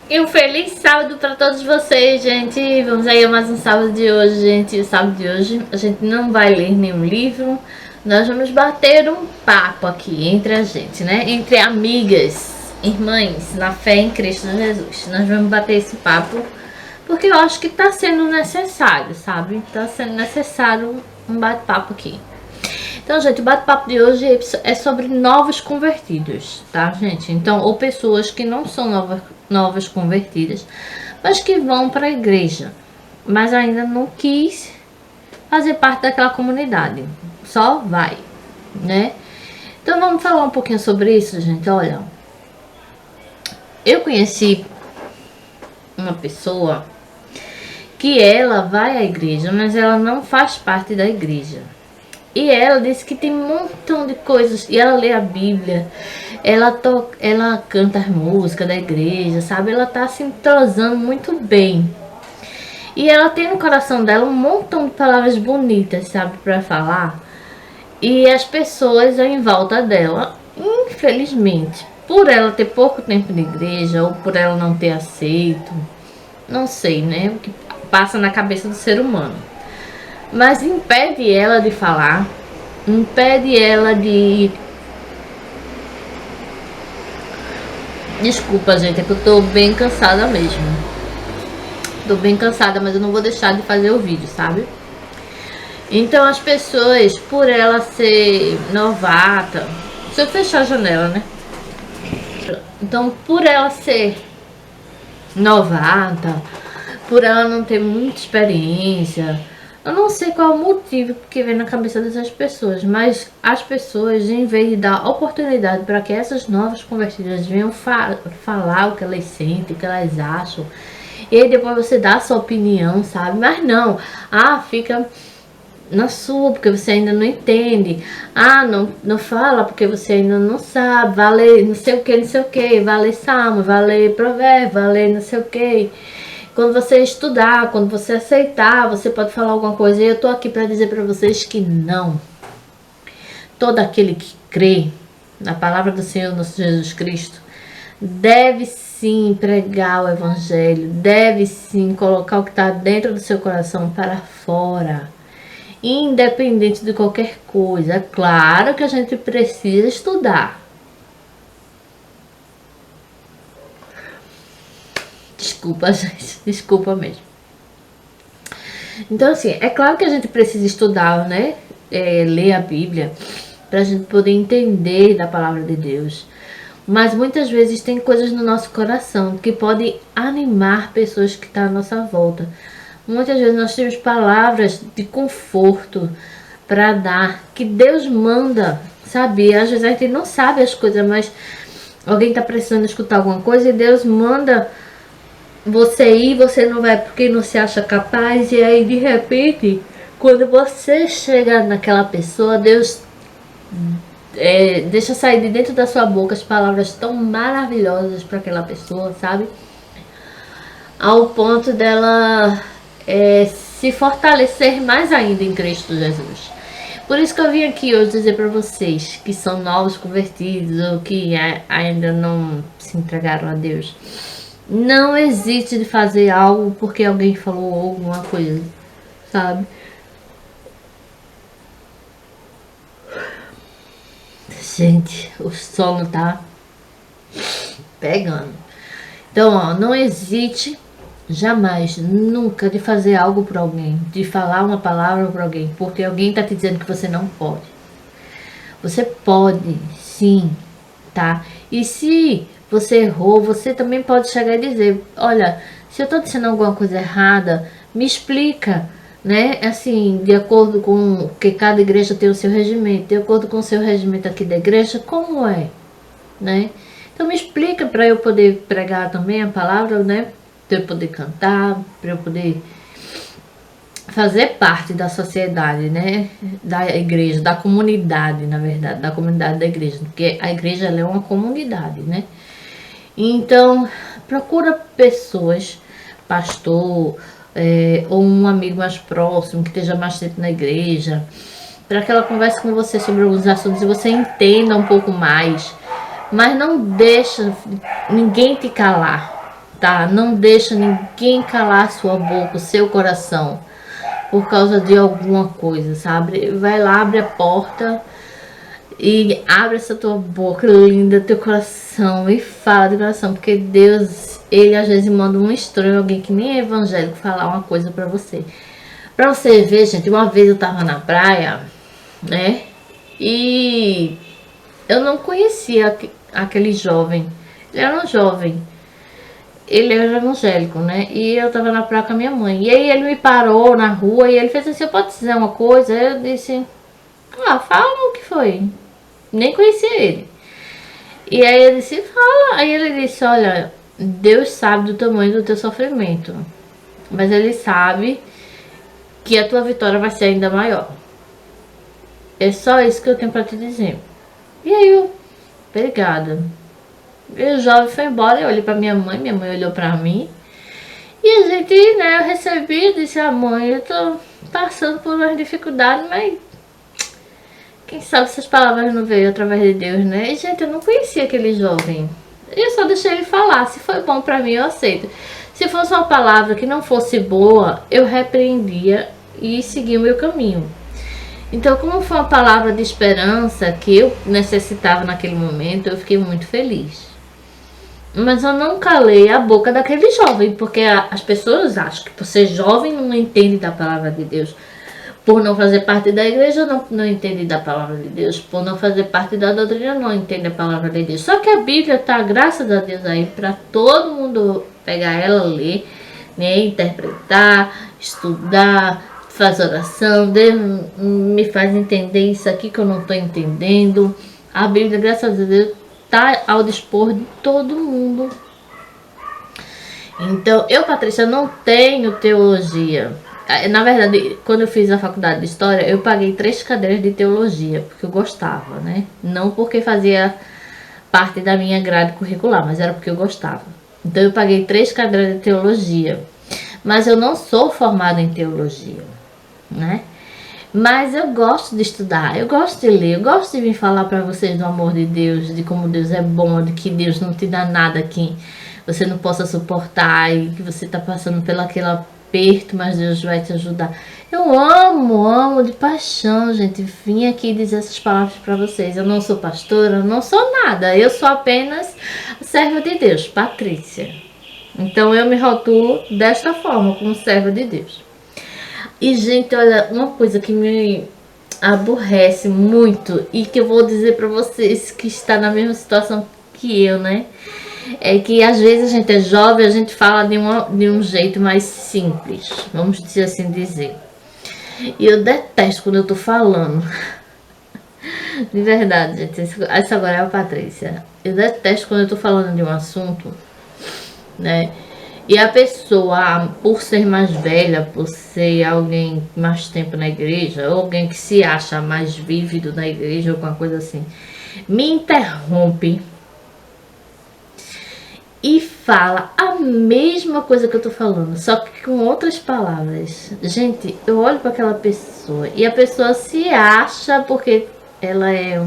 E um feliz sábado para todos vocês, gente. Vamos aí a mais um sábado de hoje, gente. O sábado de hoje a gente não vai ler nenhum livro. Nós vamos bater um papo aqui entre a gente, né? Entre amigas, irmãs, na fé em Cristo Jesus. Nós vamos bater esse papo porque eu acho que tá sendo necessário, sabe? Tá sendo necessário um bate-papo aqui. Então, gente, o bate-papo de hoje é sobre novos convertidos, tá, gente? Então, ou pessoas que não são novas convertidas, mas que vão para a igreja, mas ainda não quis fazer parte daquela comunidade. Só vai, né? Então, vamos falar um pouquinho sobre isso, gente. Olha, eu conheci uma pessoa que ela vai à igreja, mas ela não faz parte da igreja. E ela disse que tem um montão de coisas. E ela lê a Bíblia. Ela canta as músicas da igreja, sabe? Ela tá se entrosando muito bem. E ela tem no coração dela um montão de palavras bonitas, sabe? Pra falar. E as pessoas em volta dela, infelizmente, por ela ter pouco tempo de igreja, ou por ela não ter aceito, não sei, né? O que passa na cabeça do ser humano. Mas impede ela de falar, impede ela de... Desculpa, gente, é que eu tô bem cansada mesmo. Tô bem cansada, mas eu não vou deixar de fazer o vídeo, sabe? Então as pessoas, por ela ser novata... Deixa eu fechar a janela, né? Então, por ela ser novata, por ela não ter muita experiência... Eu não sei qual é o motivo que vem na cabeça dessas pessoas, mas as pessoas, em vez de dar oportunidade para que essas novas convertidas venham falar o que elas sentem, o que elas acham, e aí depois você dá a sua opinião, sabe? Mas não, fica na sua, porque você ainda não entende. Não fala porque você ainda não sabe, vai ler não sei o que, vai ler Salmo, vai ler Provérbio, vai ler não sei o que. Quando você estudar, quando você aceitar, você pode falar alguma coisa. E eu tô aqui para dizer para vocês que não. Todo aquele que crê na palavra do Senhor nosso Jesus Cristo deve sim pregar o evangelho, deve sim colocar o que está dentro do seu coração para fora, independente de qualquer coisa. É claro que a gente precisa estudar. Desculpa, gente. Desculpa mesmo. Então, assim, é claro que a gente precisa estudar, né? Ler a Bíblia, pra gente poder entender da palavra de Deus. Mas muitas vezes tem coisas no nosso coração que podem animar pessoas que estão à nossa volta. Muitas vezes nós temos palavras de conforto para dar, que Deus manda, sabe? Às vezes a gente não sabe as coisas, mas alguém está precisando escutar alguma coisa e Deus manda você ir, você não vai porque não se acha capaz, e aí de repente, quando você chega naquela pessoa, Deus deixa sair de dentro da sua boca as palavras tão maravilhosas para aquela pessoa, sabe? Ao ponto dela se fortalecer mais ainda em Cristo Jesus. Por isso que eu vim aqui hoje dizer para vocês que são novos convertidos ou que ainda não se entregaram a Deus. Não existe de fazer algo porque alguém falou alguma coisa, sabe? Gente, o sono tá pegando. Então, ó, não hesite jamais, nunca, de fazer algo por alguém, de falar uma palavra por alguém, porque alguém tá te dizendo que você não pode. Você pode, sim, tá? E se você errou, você também pode chegar e dizer, olha, se eu tô dizendo alguma coisa errada, me explica, né? Assim, de acordo com que cada igreja tem o seu regimento, de acordo com o seu regimento aqui da igreja, como é, né? Então me explica para eu poder pregar também a palavra, né? Para eu poder cantar, para eu poder fazer parte da sociedade, né? Da igreja, da comunidade, na verdade, da comunidade da igreja, porque a igreja ela é uma comunidade, né? Então, procura pessoas, pastor, ou um amigo mais próximo, que esteja mais tempo na igreja, para que ela converse com você sobre alguns assuntos e você entenda um pouco mais. Mas não deixa ninguém te calar, tá? Não deixa ninguém calar sua boca, o seu coração, por causa de alguma coisa, sabe? Vai lá, abre a porta e abre essa tua boca linda, teu coração, e fala de coração, porque Deus, ele às vezes manda um estranho, alguém que nem é evangélico, falar uma coisa pra você. Pra você ver, gente, uma vez eu tava na praia, né? E eu não conhecia aquele jovem. Ele era um jovem. Ele era evangélico, né? E eu tava na praia com a minha mãe. E aí ele me parou na rua e ele fez assim, eu posso dizer uma coisa? Aí eu disse, ah, fala o que foi. Nem conhecia ele. E aí eu disse, fala. Aí ele disse, olha, Deus sabe do tamanho do teu sofrimento. Mas ele sabe que a tua vitória vai ser ainda maior. É só isso que eu tenho pra te dizer. E aí eu, obrigada. E o jovem foi embora, eu olhei pra minha mãe olhou pra mim. E a gente, né, eu recebi e disse, ah, mãe, eu tô passando por umas dificuldades, mas quem sabe essas palavras não veio através de Deus, né? E, gente, eu não conhecia aquele jovem. Eu só deixei ele falar. Se foi bom pra mim, eu aceito. Se fosse uma palavra que não fosse boa, eu repreendia e seguia o meu caminho. Então, como foi uma palavra de esperança que eu necessitava naquele momento, eu fiquei muito feliz. Mas eu não calei a boca daquele jovem, porque as pessoas acham que por ser jovem não entende da palavra de Deus. Por não fazer parte da igreja, não entende da palavra de Deus. Por não fazer parte da doutrina, não entende a palavra de Deus. Só que a Bíblia está, graças a Deus, aí para todo mundo pegar ela, ler, né, interpretar, estudar, fazer oração. Deus me faz entender isso aqui que eu não estou entendendo. A Bíblia, graças a Deus, está ao dispor de todo mundo. Então, eu, Patrícia, não tenho teologia. Na verdade, quando eu fiz a faculdade de História, eu paguei 3 cadeiras de teologia, porque eu gostava, né? Não porque fazia parte da minha grade curricular, mas era porque eu gostava. Então, eu paguei 3 cadeiras de teologia. Mas eu não sou formada em teologia, né? Mas eu gosto de estudar, eu gosto de ler, eu gosto de vir falar para vocês do amor de Deus, de como Deus é bom, de que Deus não te dá nada que você não possa suportar e que você está passando pelo aquele aperto, mas Deus vai te ajudar. Eu amo de paixão, gente, vim aqui dizer essas palavras para vocês. Eu não sou pastora, eu não sou nada, eu sou apenas serva de Deus, Patrícia. Então eu me rotulo desta forma, como serva de Deus. E, gente, olha, uma coisa que me aborrece muito e que eu vou dizer pra vocês que está na mesma situação que eu, né? É que às vezes a gente é jovem, a gente fala de um jeito mais simples, vamos dizer assim dizer. E eu detesto quando eu tô falando. De verdade, gente. Essa agora é a Patrícia. Eu detesto quando eu tô falando de um assunto, né? E a pessoa, por ser mais velha, por ser alguém mais tempo na igreja, ou alguém que se acha mais vívido na igreja, ou alguma coisa assim, me interrompe e fala a mesma coisa que eu tô falando, só que com outras palavras. Gente, eu olho para aquela pessoa e a pessoa se acha, porque ela é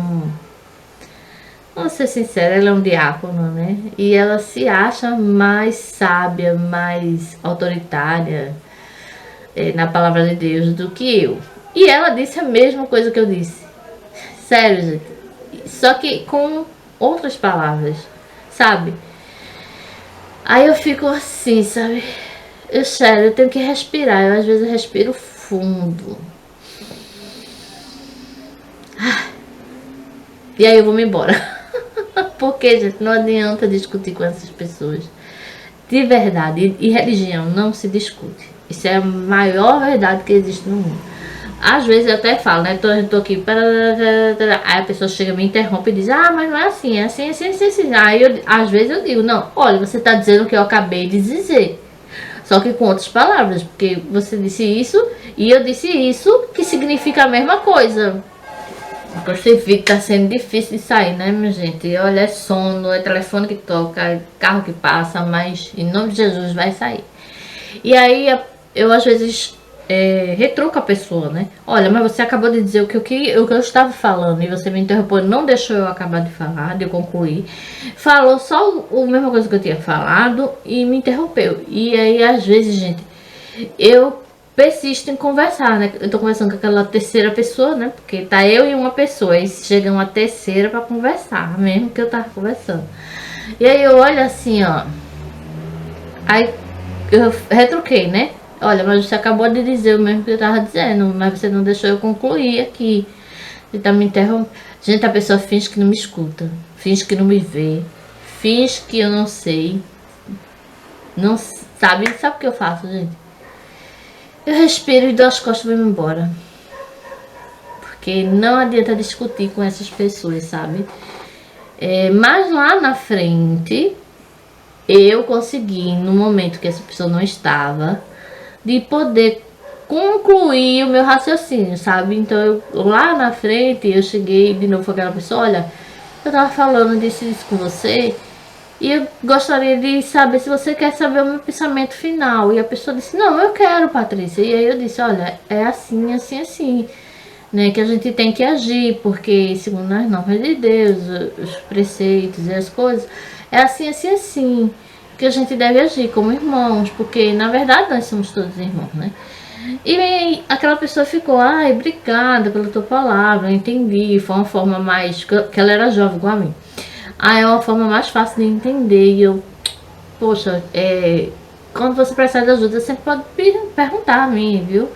vamos ser sinceros, ela é um diácono, né? E ela se acha mais sábia, mais autoritária na palavra de Deus do que eu. E ela disse a mesma coisa que eu disse. Sério, gente. Só que com outras palavras, sabe? Aí eu fico assim, sabe? Sério, eu tenho que respirar. Às vezes eu respiro fundo. E aí eu vou me embora. Porque, gente, não adianta discutir com essas pessoas. De verdade. E religião não se discute. Isso é a maior verdade que existe no mundo. Às vezes eu até falo, né? Tô aqui. Aí a pessoa chega, me interrompe e diz, ah, mas não é assim, é assim, assim, assim, assim. Aí às vezes eu digo, não, olha, você tá dizendo o que eu acabei de dizer. Só que com outras palavras. Porque você disse isso e eu disse isso, que significa a mesma coisa. Você vê que tá sendo difícil de sair, né, minha gente? Olha, é sono, é telefone que toca, é carro que passa, mas em nome de Jesus vai sair. E aí eu às vezes retruca a pessoa, né? Olha, mas você acabou de dizer o que eu estava falando e você me interrompeu, não deixou eu acabar de falar, de eu concluir. Falou só a mesma coisa que eu tinha falado e me interrompeu. E aí, às vezes, gente, eu persisto em conversar, né? Eu tô conversando com aquela terceira pessoa, né? Porque tá eu e uma pessoa, aí chega uma terceira pra conversar, mesmo que eu tava conversando. E aí eu olho assim, ó. Aí eu retruquei, né? Olha, mas você acabou de dizer o mesmo que eu tava dizendo, mas você não deixou eu concluir aqui. Você tá me interrompendo. Gente, a pessoa finge que não me escuta, finge que não me vê, finge que eu não sei. Não sabe? Sabe o que eu faço, gente? Eu respiro e dou as costas e vou embora. Porque não adianta discutir com essas pessoas, sabe? Mas lá na frente, eu consegui, no momento que essa pessoa não estava, de poder concluir o meu raciocínio, sabe? Então, lá na frente, eu cheguei de novo com aquela pessoa, olha, eu tava falando disso com você, e eu gostaria de saber se você quer saber o meu pensamento final. E a pessoa disse, não, eu quero, Patrícia. E aí eu disse, olha, é assim, assim, assim, né, que a gente tem que agir, porque segundo as normas de Deus, os preceitos e as coisas, é assim, assim, assim, que a gente deve agir como irmãos, porque na verdade nós somos todos irmãos, né? E aí, aquela pessoa ficou, ai, obrigada pela tua palavra, eu entendi, foi uma forma mais, que ela era jovem igual a mim. É uma forma mais fácil de entender. E eu, poxa, quando você precisar de ajuda, você sempre pode perguntar a mim, viu?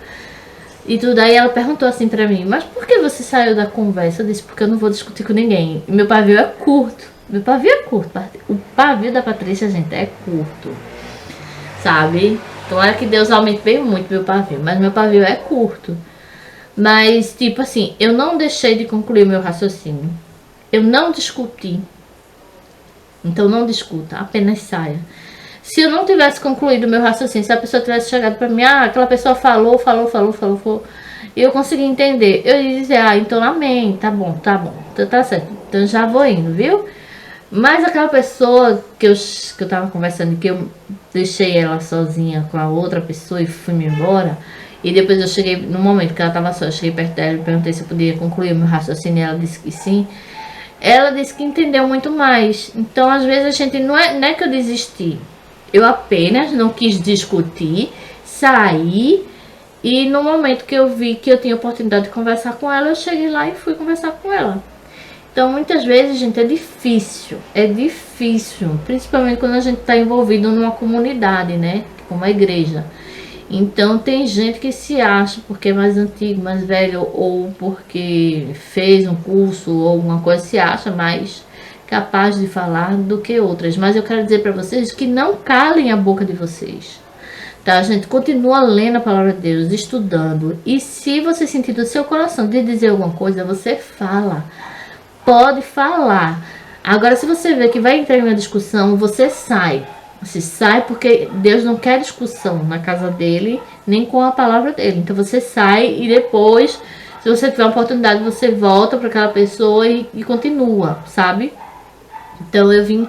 E tudo. Aí ela perguntou assim pra mim, mas por que você saiu da conversa? Eu disse, porque eu não vou discutir com ninguém. E meu pavio é curto. Meu pavio é curto. O pavio da Patrícia, gente, é curto. Sabe? Tomara que Deus aumente bem muito meu pavio. Mas meu pavio é curto. Mas, tipo assim, eu não deixei de concluir meu raciocínio. Eu não discuti. Então não discuta, apenas saia. Se eu não tivesse concluído meu raciocínio, se a pessoa tivesse chegado pra mim, aquela pessoa falou, e eu consegui entender, eu ia dizer, então amém, tá bom, então tá certo, então já vou indo, viu? Mas aquela pessoa que eu tava conversando, que eu deixei ela sozinha com a outra pessoa e fui-me embora, e depois eu cheguei, no momento que ela tava só, eu cheguei perto dela e perguntei se eu podia concluir meu raciocínio, e ela disse que sim. Ela disse que entendeu muito mais. Então, às vezes, a gente não é que eu desisti. Eu apenas não quis discutir, saí. E no momento que eu vi que eu tinha oportunidade de conversar com ela, eu cheguei lá e fui conversar com ela. Então, muitas vezes, gente, é difícil. É difícil. Principalmente quando a gente está envolvido numa comunidade, né? Como a igreja. Então tem gente que se acha porque é mais antigo, mais velho, ou porque fez um curso ou alguma coisa, se acha mais capaz de falar do que outras. Mas eu quero dizer para vocês que não calem a boca de vocês, tá? A gente continua lendo a palavra de Deus, estudando, e se você sentir do seu coração de dizer alguma coisa, você fala, pode falar. Agora, se você vê que vai entrar em uma discussão, você sai. Você sai porque Deus não quer discussão na casa dele, nem com a palavra dele. Então você sai e depois, se você tiver uma oportunidade, você volta para aquela pessoa e continua, sabe? Então eu vim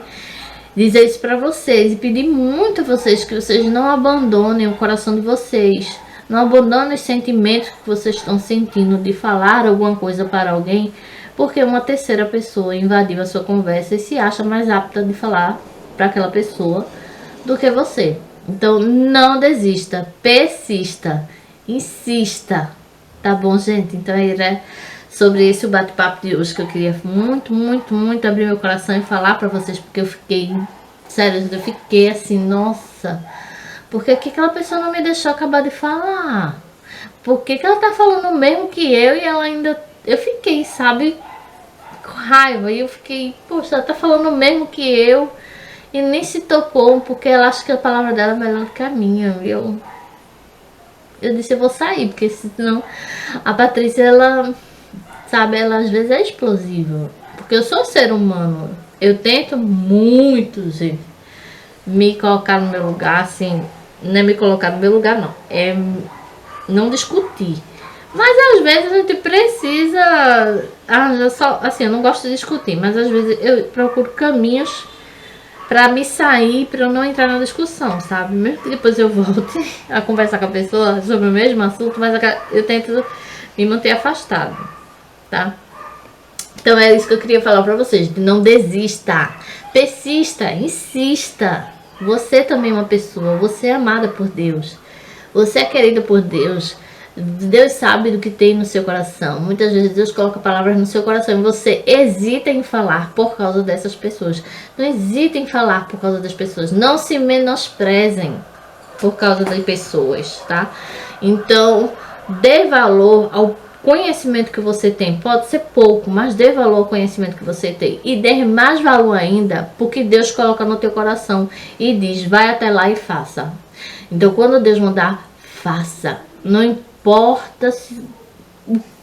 dizer isso para vocês e pedir muito a vocês que vocês não abandonem o coração de vocês. Não abandonem os sentimentos que vocês estão sentindo de falar alguma coisa para alguém, porque uma terceira pessoa invadiu a sua conversa e se acha mais apta de falar para aquela pessoa do que você. Então não desista, persista, insista, tá bom, gente? Então era sobre esse o bate-papo de hoje que eu queria muito, muito, muito abrir meu coração e falar para vocês, porque eu fiquei, sério, eu fiquei assim, nossa, por que aquela pessoa não me deixou acabar de falar? Por que ela tá falando o mesmo que eu e ela ainda, eu fiquei, sabe, com raiva, e eu fiquei, poxa, ela tá falando o mesmo que eu e nem se tocou, porque ela acha que a palavra dela é melhor do que a minha. Eu disse, eu vou sair, porque senão a Patrícia, ela, sabe, ela às vezes é explosiva, porque eu sou ser humano, eu tento muito, gente, me colocar no meu lugar, assim, não é me colocar no meu lugar, não, é não discutir. Mas às vezes a gente precisa arranjar só, assim, eu não gosto de discutir, mas às vezes eu procuro caminhos pra me sair, pra eu não entrar na discussão, sabe? Mesmo que depois eu volte a conversar com a pessoa sobre o mesmo assunto, mas eu tento me manter afastado, tá? Então é isso que eu queria falar pra vocês. Não desista. Persista, insista. Você também é uma pessoa. Você é amada por Deus. Você é querida por Deus. Deus sabe do que tem no seu coração. Muitas vezes Deus coloca palavras no seu coração e você hesita em falar por causa dessas pessoas. Não hesite em falar por causa das pessoas. Não se menosprezem por causa das pessoas, tá? Então, dê valor ao conhecimento que você tem. Pode ser pouco, mas dê valor ao conhecimento que você tem. E dê mais valor ainda porque Deus coloca no teu coração e diz, vai até lá e faça. Então, quando Deus mandar, faça. Não importa se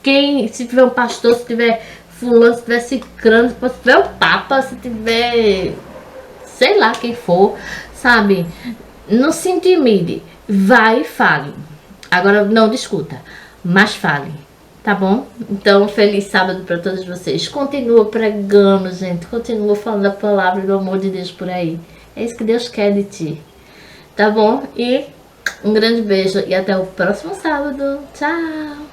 tiver um pastor, se tiver fulano, se tiver cicrano, se tiver um papa, se tiver sei lá quem for, sabe? Não se intimide. Vai e fale. Agora não discuta, mas fale. Tá bom? Então, feliz sábado para todos vocês. Continua pregando, gente. Continua falando a palavra do amor de Deus por aí. É isso que Deus quer de ti. Tá bom? E um grande beijo e até o próximo sábado. Tchau!